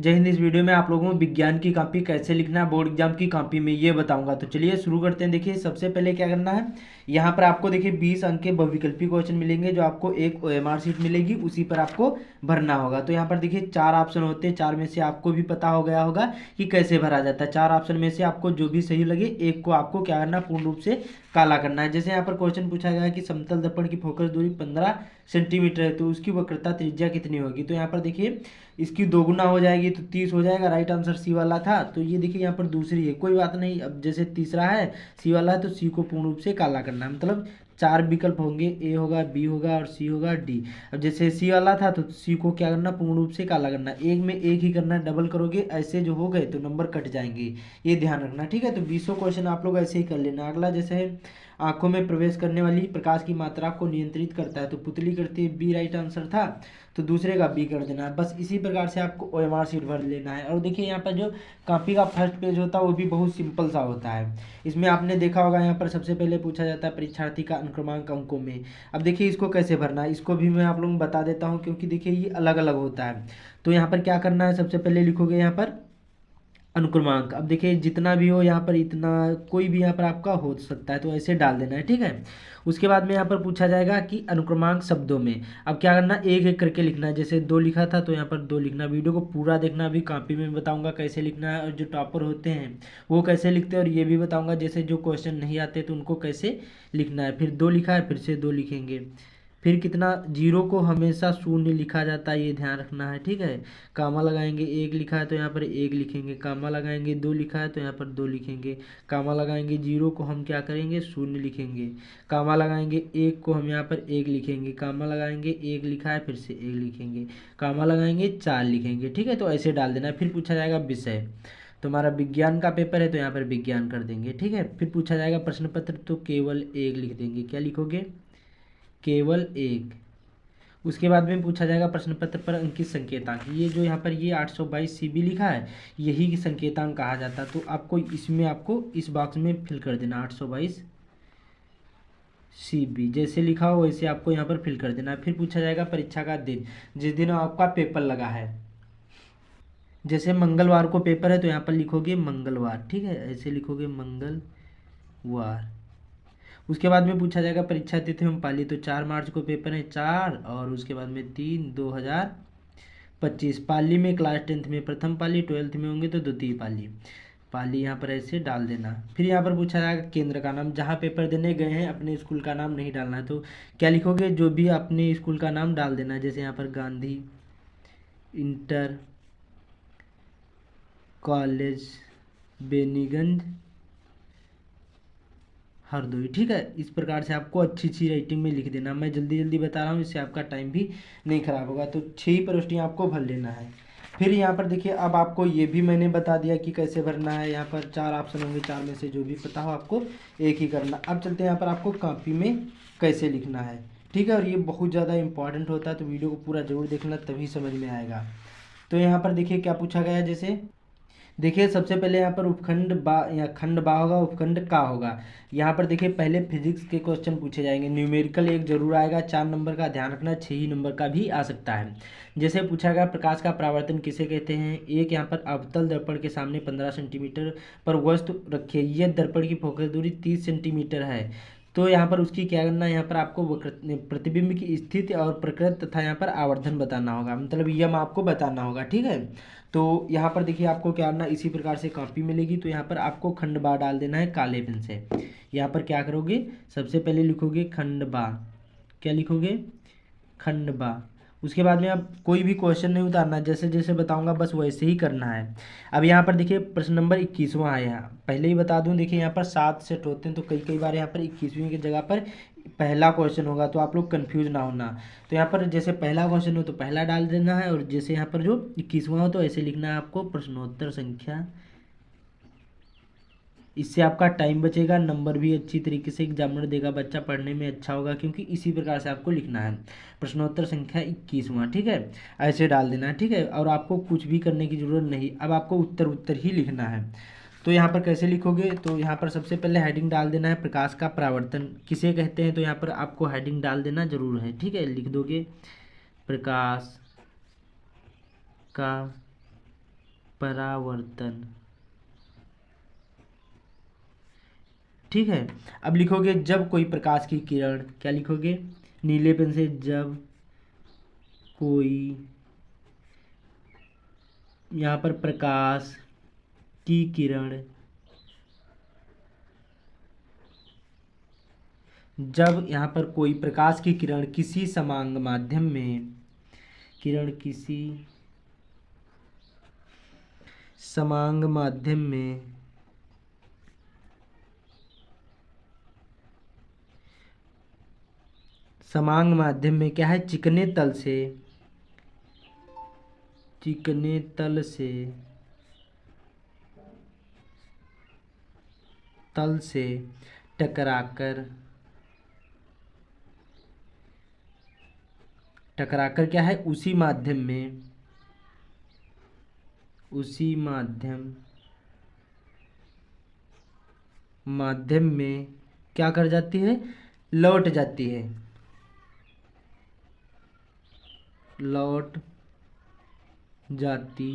जय हिंद। इस वीडियो में आप लोगों को विज्ञान की कॉपी कैसे लिखना है बोर्ड एग्जाम की कॉपी में ये बताऊंगा। तो चलिए शुरू करते हैं। देखिए सबसे पहले क्या करना है, यहाँ पर आपको देखिए 20 अंक के बहुविकल्पी क्वेश्चन मिलेंगे जो आपको एक OMR शीट मिलेगी, उसी पर आपको भरना होगा। तो यहाँ पर देखिए 4 ऑप्शन होते हैं, 4 में से आपको भी पता हो गया होगा कि कैसे भरा जाता है। 4 ऑप्शन में से आपको जो भी सही लगे एक को आपको क्या करना, पूर्ण रूप से काला करना है। जैसे यहाँ पर क्वेश्चन पूछा गया है कि समतल दर्पण की फोकस दूरी 15 सेंटीमीटर है तो उसकी वक्रता त्रिज्या कितनी होगी। तो यहाँ पर देखिए इसकी दोगुना हो जाएगी तो 30 हो जाएगा। राइट आंसर सी वाला था। तो ये देखिए यहाँ पर दूसरी है, कोई बात नहीं। अब जैसे तीसरा है सी वाला है तो सी को पूर्ण रूप से काला करना है। मतलब 4 विकल्प होंगे, ए होगा, बी होगा और सी होगा, डी। अब जैसे सी वाला था तो सी को क्या करना, पूर्ण रूप से काला करना। एक में एक ही करना, डबल करोगे ऐसे जो हो गए तो नंबर कट जाएंगे, ये ध्यान रखना। ठीक है, तो 20 क्वेश्चन आप लोग ऐसे ही कर लेना। अगला जैसे है आंखों में प्रवेश करने वाली प्रकाश की मात्रा को नियंत्रित करता है तो पुतली करती है बी। राइट आंसर था तो दूसरे का बी कर देना है। बस इसी प्रकार से आपको OMR शीट भर लेना है। और देखिए यहाँ पर जो कॉपी का फर्स्ट पेज होता है वो भी बहुत सिंपल सा होता है। इसमें आपने देखा होगा यहाँ पर सबसे पहले पूछा जाता है परीक्षार्थी का अनुक्रमांक अंकों में। अब देखिए इसको कैसे भरना है, इसको भी मैं आप लोगों को बता देता हूँ क्योंकि देखिए ये अलग अलग होता है। तो यहाँ पर क्या करना है, सबसे पहले लिखोगे यहाँ पर अनुक्रमांक। अब देखिए जितना भी हो यहाँ पर, इतना कोई भी यहाँ पर आपका हो सकता है तो ऐसे डाल देना है। ठीक है, उसके बाद में यहाँ पर पूछा जाएगा कि अनुक्रमांक शब्दों में। अब क्या करना, एक एक करके लिखना है। जैसे 2 लिखा था तो यहाँ पर 2 लिखना। वीडियो को पूरा देखना, अभी कॉपी में बताऊंगा कैसे लिखना है और जो टॉपर होते हैं वो कैसे लिखते हैं, और ये भी बताऊंगा जैसे जो क्वेश्चन नहीं आते तो उनको कैसे लिखना है। फिर 2 लिखा है, फिर से 2 लिखेंगे। फिर कितना, जीरो को हमेशा शून्य लिखा जाता है, ये ध्यान रखना है। ठीक है, कामा लगाएंगे, 1 लिखा है तो यहाँ पर 1 लिखेंगे, कामा लगाएंगे, 2 लिखा है तो यहाँ पर 2 लिखेंगे, कामा लगाएंगे, जीरो को हम क्या करेंगे, शून्य लिखेंगे, कामा लगाएंगे, 1 को हम यहाँ पर 1 लिखेंगे, कामा लगाएंगे, 1 लिखा है फिर से 1 लिखेंगे, कामा लगाएंगे, 4 लिखेंगे। ठीक है, तो ऐसे डाल देना है। फिर पूछा जाएगा विषय, तो हमारा विज्ञान का पेपर है तो यहाँ पर विज्ञान कर देंगे। ठीक है, फिर पूछा जाएगा प्रश्न पत्र तो केवल 1 लिख देंगे। क्या लिखोगे, केवल 1। उसके बाद में पूछा जाएगा प्रश्न पत्र पर अंकित संकेतांक। ये जो यहाँ पर ये 822 CB लिखा है यही संकेतांक कहा जाता है। तो आपको इसमें आपको इस बॉक्स में फिल कर देना 822 CB, जैसे लिखा हो वैसे आपको यहाँ पर फिल कर देना। फिर पूछा जाएगा परीक्षा का दिन, जिस दिन आपका पेपर लगा है। जैसे मंगलवार को पेपर है तो यहाँ पर लिखोगे मंगलवार। ठीक है, ऐसे लिखोगे मंगलवार। उसके बाद में पूछा जाएगा परीक्षा तिथि एवं पाली, तो 4 मार्च को पेपर है 4, और उसके बाद में 3/2025। पाली में क्लास 10th में प्रथम पाली, 12th में होंगे तो द्वितीय पाली। पाली यहाँ पर ऐसे डाल देना। फिर यहाँ पर पूछा जाएगा केंद्र का नाम, जहाँ पेपर देने गए हैं अपने स्कूल का नाम नहीं डालना है। तो क्या लिखोगे, जो भी अपने स्कूल का नाम डाल देना है। जैसे यहाँ पर गांधी इंटर कॉलेज बेनीगंज हरदोई। ठीक है, इस प्रकार से आपको अच्छी अच्छी राइटिंग में लिख देना। मैं जल्दी जल्दी बता रहा हूँ, इससे आपका टाइम भी नहीं खराब होगा। तो 6 ही प्रविष्टियाँ आपको भर लेना है। फिर यहाँ पर देखिए अब आपको ये भी मैंने बता दिया कि कैसे भरना है। यहाँ पर 4 ऑप्शन होंगे, 4 में से जो भी पता हो आपको एक ही करना। अब चलते हैं यहाँ पर आपको कॉपी में कैसे लिखना है। ठीक है, और ये बहुत ज़्यादा इंपॉर्टेंट होता है तो वीडियो को पूरा जरूर देखना तभी समझ में आएगा। तो यहाँ पर देखिए क्या पूछा गया है। जैसे देखिए सबसे पहले यहाँ पर उपखंड बा या खंड बा होगा, उपखंड का होगा। यहाँ पर देखिए पहले फिजिक्स के क्वेश्चन पूछे जाएंगे। न्यूमेरिकल एक जरूर आएगा 4 नंबर का, ध्यान रखना। 6 ही नंबर का भी आ सकता है। जैसे पूछा गया प्रकाश का परावर्तन किसे कहते हैं। एक यहाँ पर अवतल दर्पण के सामने 15 सेंटीमीटर पर वस्तु रखिए, यह दर्पण की फोकस दूरी 30 सेंटीमीटर है। तो यहाँ पर उसकी क्या करना है, यहाँ पर आपको प्रतिबिंब की स्थिति और प्रकृति तथा यहाँ पर आवर्धन बताना होगा, मतलब यम आपको बताना होगा। ठीक है, तो यहाँ पर देखिए आपको क्या करना, इसी प्रकार से कॉपी मिलेगी तो यहाँ पर आपको खंड बा डाल देना है काले पेन से। यहाँ पर क्या करोगे, सबसे पहले लिखोगे खंड बा। क्या लिखोगे, खंड बा। उसके बाद में आप कोई भी क्वेश्चन नहीं उतारना, जैसे जैसे बताऊंगा बस वैसे ही करना है। अब यहाँ पर देखिए प्रश्न नंबर 21वां है। यहाँ पहले ही बता दूं, देखिए यहाँ पर 7 सेट होते हैं तो कई कई बार यहाँ पर 21वीं की जगह पर पहला क्वेश्चन होगा, तो आप लोग कंफ्यूज ना होना। तो यहाँ पर जैसे पहला क्वेश्चन हो तो पहला डाल देना है, और जैसे यहाँ पर जो 21वां हो तो ऐसे लिखना है आपको प्रश्नोत्तर संख्या। इससे आपका टाइम बचेगा, नंबर भी अच्छी तरीके से एग्जामिनर देगा, बच्चा पढ़ने में अच्छा होगा, क्योंकि इसी प्रकार से आपको लिखना है प्रश्नोत्तर संख्या 21वां। ठीक है, ऐसे डाल देना है। ठीक है, और आपको कुछ भी करने की जरूरत नहीं, अब आपको उत्तर उत्तर ही लिखना है। तो यहाँ पर कैसे लिखोगे, तो यहाँ पर सबसे पहले हेडिंग डाल देना है प्रकाश का परावर्तन किसे कहते हैं, तो यहाँ पर आपको हेडिंग डाल देना जरूर है। ठीक है, लिख दोगे प्रकाश का परावर्तन। ठीक है, अब लिखोगे जब कोई प्रकाश की किरण, क्या लिखोगे नीले पेन से, जब कोई यहाँ पर प्रकाश की किरण, जब यहाँ पर कोई प्रकाश की किरण किसी समांग माध्यम में, किरण किसी समांग माध्यम में समांग माध्यम में क्या है, चिकने तल से, चिकने तल से, तल से टकराकर, टकराकर क्या है, उसी माध्यम में, उसी माध्यम में क्या कर जाती है, लौट जाती है, लौट जाती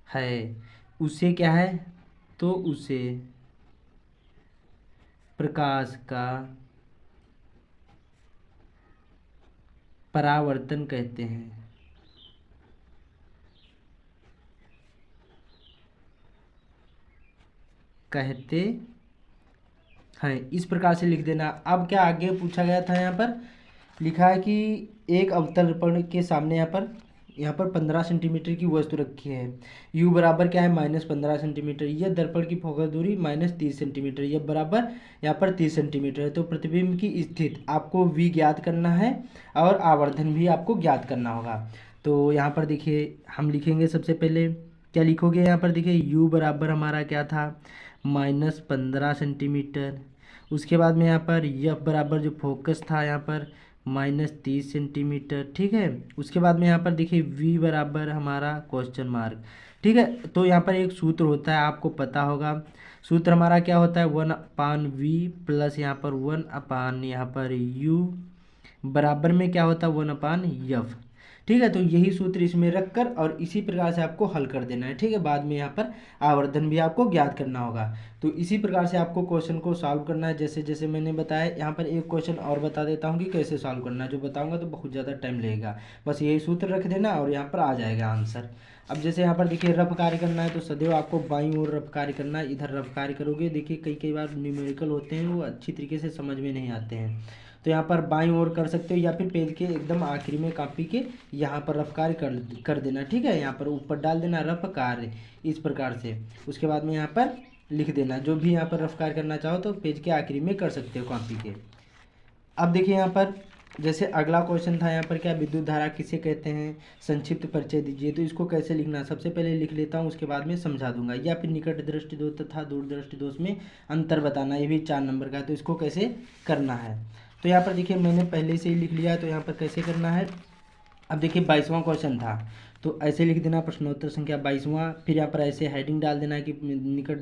है, उसे क्या है, तो उसे प्रकाश का परावर्तन कहते हैं। कहते हैं, इस प्रकार से लिख देना। अब क्या आगे पूछा गया था, यहाँ पर लिखा है कि एक अवतल दर्पण के सामने यहाँ पर 15 सेंटीमीटर की वस्तु रखी है, u बराबर क्या है -15 सेंटीमीटर, यह दर्पण की फोकस दूरी -30 सेंटीमीटर, यह बराबर यहाँ पर 30 सेंटीमीटर है। तो प्रतिबिंब की स्थिति आपको v ज्ञात करना है और आवर्धन भी आपको ज्ञात करना होगा। तो यहाँ पर देखिए हम लिखेंगे, सबसे पहले क्या लिखोगे, यहाँ पर देखिए u बराबर हमारा क्या था, -15 सेंटीमीटर। उसके बाद में यहाँ पर यफ बराबर जो फोकस था यहाँ पर -30 सेंटीमीटर। ठीक है, उसके बाद में यहाँ पर देखिए v बराबर हमारा क्वेश्चन मार्क। ठीक है, तो यहाँ पर एक सूत्र होता है, आपको पता होगा, सूत्र हमारा क्या होता है, 1/v प्लस यहाँ पर 1/, यहाँ पर u बराबर में क्या होता है, 1/f। ठीक है, तो यही सूत्र इसमें रखकर और इसी प्रकार से आपको हल कर देना है। ठीक है, बाद में यहाँ पर आवर्धन भी आपको ज्ञात करना होगा। तो इसी प्रकार से आपको क्वेश्चन को सॉल्व करना है, जैसे जैसे मैंने बताया। यहाँ पर एक क्वेश्चन और बता देता हूँ कि कैसे सॉल्व करना है, जो बताऊँगा तो बहुत ज़्यादा टाइम लगेगा, बस यही सूत्र रख देना और यहाँ पर आ जाएगा आंसर। अब जैसे यहाँ पर देखिए रफ कार्य करना है, तो सदैव आपको बाईं ओर रफ कार्य करना है। इधर रफ कार्य करोगे, देखिए कई कई बार न्यूमेरिकल होते हैं वो अच्छी तरीके से समझ में नहीं आते हैं, तो यहाँ पर बाईं ओर कर सकते हो या फिर पेज के एकदम आखिरी में कॉपी के यहाँ पर रफ कार्य कर देना। ठीक है, यहाँ पर ऊपर डाल देना रफ कार्य इस प्रकार से, उसके बाद में यहाँ पर लिख देना। जो भी यहाँ पर रफ कार्य करना चाहो तो पेज के आखिरी में कर सकते हो कॉपी के। अब देखिए यहाँ पर जैसे अगला क्वेश्चन था, यहाँ पर क्या, विद्युत धारा किसे कहते हैं, संक्षिप्त परिचय दीजिए। तो इसको कैसे लिखना, सबसे पहले लिख लेता हूँ, उसके बाद में समझा दूंगा। या फिर निकट दृष्टि दोष तथा दूर दृष्टि दोष में अंतर बताना, ये भी 4 नंबर का है, तो इसको कैसे करना है। तो यहाँ पर देखिए मैंने पहले से ही लिख लिया है, तो यहाँ पर कैसे करना है। अब देखिए 22वां क्वेश्चन था, तो ऐसे लिख देना प्रश्नोत्तर संख्या 22वां, फिर यहाँ पर ऐसे हेडिंग डाल देना कि निकट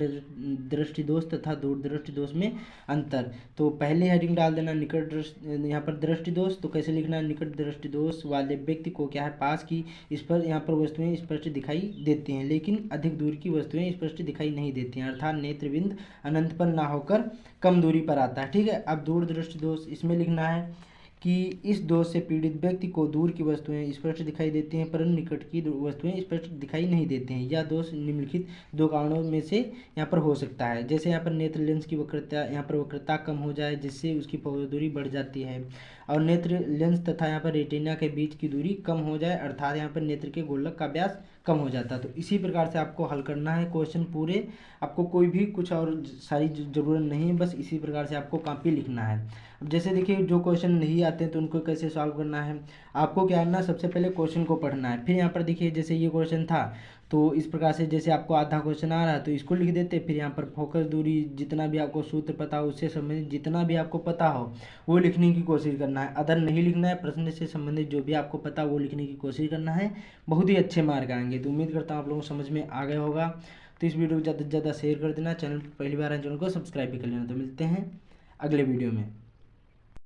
दृष्टि दोष तथा दूर दृष्टि दोष में अंतर। तो पहले हेडिंग डाल देना निकट दृष्टि, यहाँ पर दृष्टि दोष, तो कैसे लिखना है, निकट दृष्टि दोष वाले व्यक्ति को क्या है, पास की इस पर यहाँ पर वस्तुएं स्पष्ट दिखाई देती हैं लेकिन अधिक दूर की वस्तुएं स्पष्ट दिखाई नहीं देती हैं, अर्थात नेत्रबिंद अनंत पर ना होकर कम दूरी पर आता है। ठीक है, अब दूर दृष्टि दोष, इसमें लिखना है कि इस दोष से पीड़ित व्यक्ति को दूर की वस्तुएं स्पष्ट दिखाई देती हैं परंतु निकट की वस्तुएं स्पष्ट दिखाई नहीं देती हैं। यह दोष निम्नलिखित 2 कारणों में से यहाँ पर हो सकता है, जैसे यहाँ पर नेत्र लेंस की वक्रता, यहाँ पर वक्रता कम हो जाए जिससे उसकी फोकस दूरी बढ़ जाती है, और नेत्र लेंस तथा यहाँ पर रेटिना के बीच की दूरी कम हो जाए, अर्थात यहाँ पर नेत्र के गोलक का व्यास कम हो जाता है। तो इसी प्रकार से आपको हल करना है क्वेश्चन पूरे, आपको कोई भी कुछ और सारी ज़रूरत नहीं है, बस इसी प्रकार से आपको कॉपी लिखना है। अब जैसे देखिए जो क्वेश्चन नहीं आते हैं तो उनको कैसे सॉल्व करना है, आपको क्या करना है, सबसे पहले क्वेश्चन को पढ़ना है, फिर यहाँ पर देखिए जैसे ये क्वेश्चन था तो इस प्रकार से जैसे आपको आधा क्वेश्चन आ रहा है तो इसको लिख देते, फिर यहाँ पर फोकस दूरी जितना भी आपको सूत्र पता हो उससे संबंधित जितना भी आपको पता हो वो लिखने की कोशिश करना है, अदर नहीं लिखना है, प्रश्न से संबंधित जो भी आपको पता वो लिखने की कोशिश करना है, बहुत ही अच्छे मार्क आएंगे। तो उम्मीद करता हूँ आप लोगों को समझ में आ गया होगा। तो इस वीडियो को ज़्यादा से ज़्यादा शेयर कर देना, चैनल पर पहली बार आए चैनल को सब्सक्राइब भी कर लेना। तो मिलते हैं अगले वीडियो में।